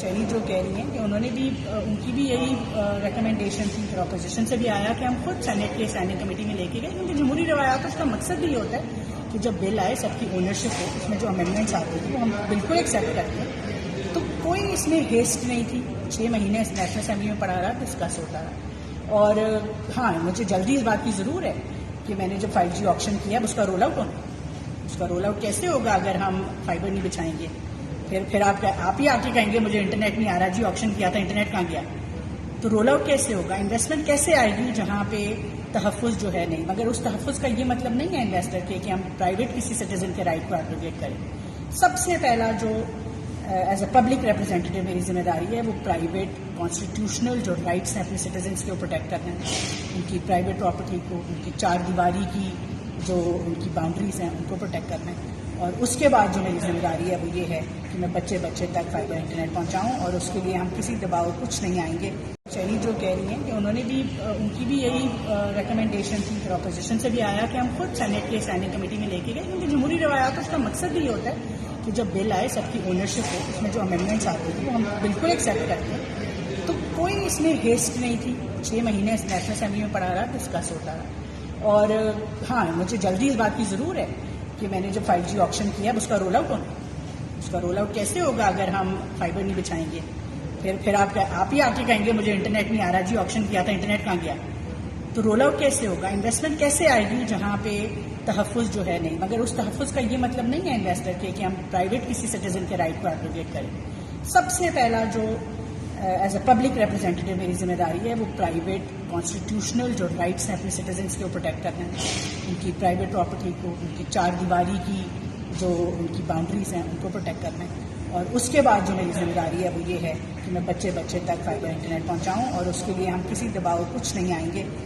چینی جو کہہ رہی ہیں کہ انہوں نے بھی ان کی بھی یہی ریکمنڈیشن تھی، پھر اپوزیشن سے بھی آیا کہ ہم خود سینیٹ کے اسٹینڈنگ کمیٹی میں لے کے گئے، کیونکہ جمہوری روایات اس کا مقصد بھی یہ ہوتا ہے کہ جب بل آئے سب کی اونرشپ ہو، اس میں جو امینڈمنٹس آتے ہیں وہ ہم بالکل ایکسیپٹ کرتے ہیں۔ تو کوئی اس میں ہیسٹ نہیں تھی، 6 مہینے نیشنل اسمبلی میں پڑا رہا، ڈسکس ہوتا رہا۔ اور ہاں، مجھے جلدی اس بات کی ضرور ہے کہ میں نے جب 5G آپشن کیا اب اس کا رول آؤٹ ہونا، اس کا رول آؤٹ کیسے ہوگا اگر ہم فائبر نہیں بچھائیں گے؟ پھر آپ ہی آ کے کہیں گے مجھے انٹرنیٹ نہیں آ رہا، جی آپشن کیا تھا انٹرنیٹ کہاں گیا؟ تو رول آؤٹ کیسے ہوگا؟ انویسٹمنٹ کیسے آئے گی جہاں پہ تحفظ جو ہے نہیں؟ مگر اس تحفظ کا یہ مطلب نہیں ہے انویسٹر کے کہ ہم پرائیویٹ کسی سٹیزن کے رائٹ کو ایبروگیٹ کریں۔ سب سے پہلا جو ایز اے پبلک ریپرزینٹیو میری ذمہ داری ہے وہ پرائیویٹ کانسٹیٹیوشنل جو رائٹس ہیں اپنے سٹیزنس کے وہ پروٹیکٹ کرنا ہے، ان کی پرائیویٹ پراپرٹی کو، ان کی 4 دیواری کی جو ان کی باؤنڈریز ہیں ان کو پروٹیکٹ کرنا ہے۔ اور اس کے بعد جو میری ذمہ داری ہے وہ یہ ہے کہ میں بچے تک فائبر انٹرنیٹ پہنچاؤں، اور اس کے لیے ہم کسی دباؤ کچھ نہیں آئیں گے۔ چینی جو کہہ رہی ہیں کہ انہوں نے بھی ان کی بھی یہی ریکمنڈیشن تھی، پھر اپوزیشن سے بھی آیا کہ ہم خود سینیٹ کے اسٹینڈنگ کمیٹی میں لے کے گئے، کیونکہ جمہوری روایات اس کا مقصد بھی یہ ہوتا ہے کہ جب بل آئے سب کی اونرشپ ہو، اس میں جو امینڈمنٹس آتے ہیں وہ ہم بالکل ایکسیپٹ کرتے ہیں۔ تو کوئی اس میں ہیسٹ نہیں تھی، 6 مہینے نیشنل اسمبلی میں پڑا رہا، ڈسکس ہوتا رہا۔ اور ہاں، مجھے جلدی اس بات کی ضرور ہے کہ میں نے جب 5G آپشن کیا اب اس کا رول آؤٹ ہونا، اس کا رول آؤٹ کیسے ہوگا اگر ہم فائبر نہیں بچھائیں گے؟ پھر آپ ہی آ کے کہیں گے مجھے انٹرنیٹ نہیں آ رہا، جی آپشن کیا تھا انٹرنیٹ کہاں گیا؟ تو رول آؤٹ کیسے ہوگا؟ انویسٹمنٹ کیسے آئے گی جہاں پہ تحفظ جو ہے نہیں؟ مگر اس تحفظ کا یہ مطلب نہیں ہے انویسٹر کے کہ ہم پرائیویٹ کسی سٹیزن کے رائٹ کو ایبروگیٹ کریں۔ سب سے پہلا جو ایز اے پبلک ریپرزینٹیو میری ذمہ داری ہے وہ پرائیویٹ کانسٹیٹیوشنل جو رائٹس ہیں اپنے سٹیزنس کے وہ پروٹیکٹ کرنا ہے، ان کی پرائیویٹ پراپرٹی کو، ان کی 4 دیواری کی جو ان کی باؤنڈریز ہیں ان کو پروٹیکٹ کرنا ہے۔ اور اس کے بعد جو میری ذمہ داری ہے وہ یہ ہے کہ میں بچے تک فائبر انٹرنیٹ پہنچاؤں، اور اس کے لیے ہم کسی دباؤ کچھ نہیں آئیں گے۔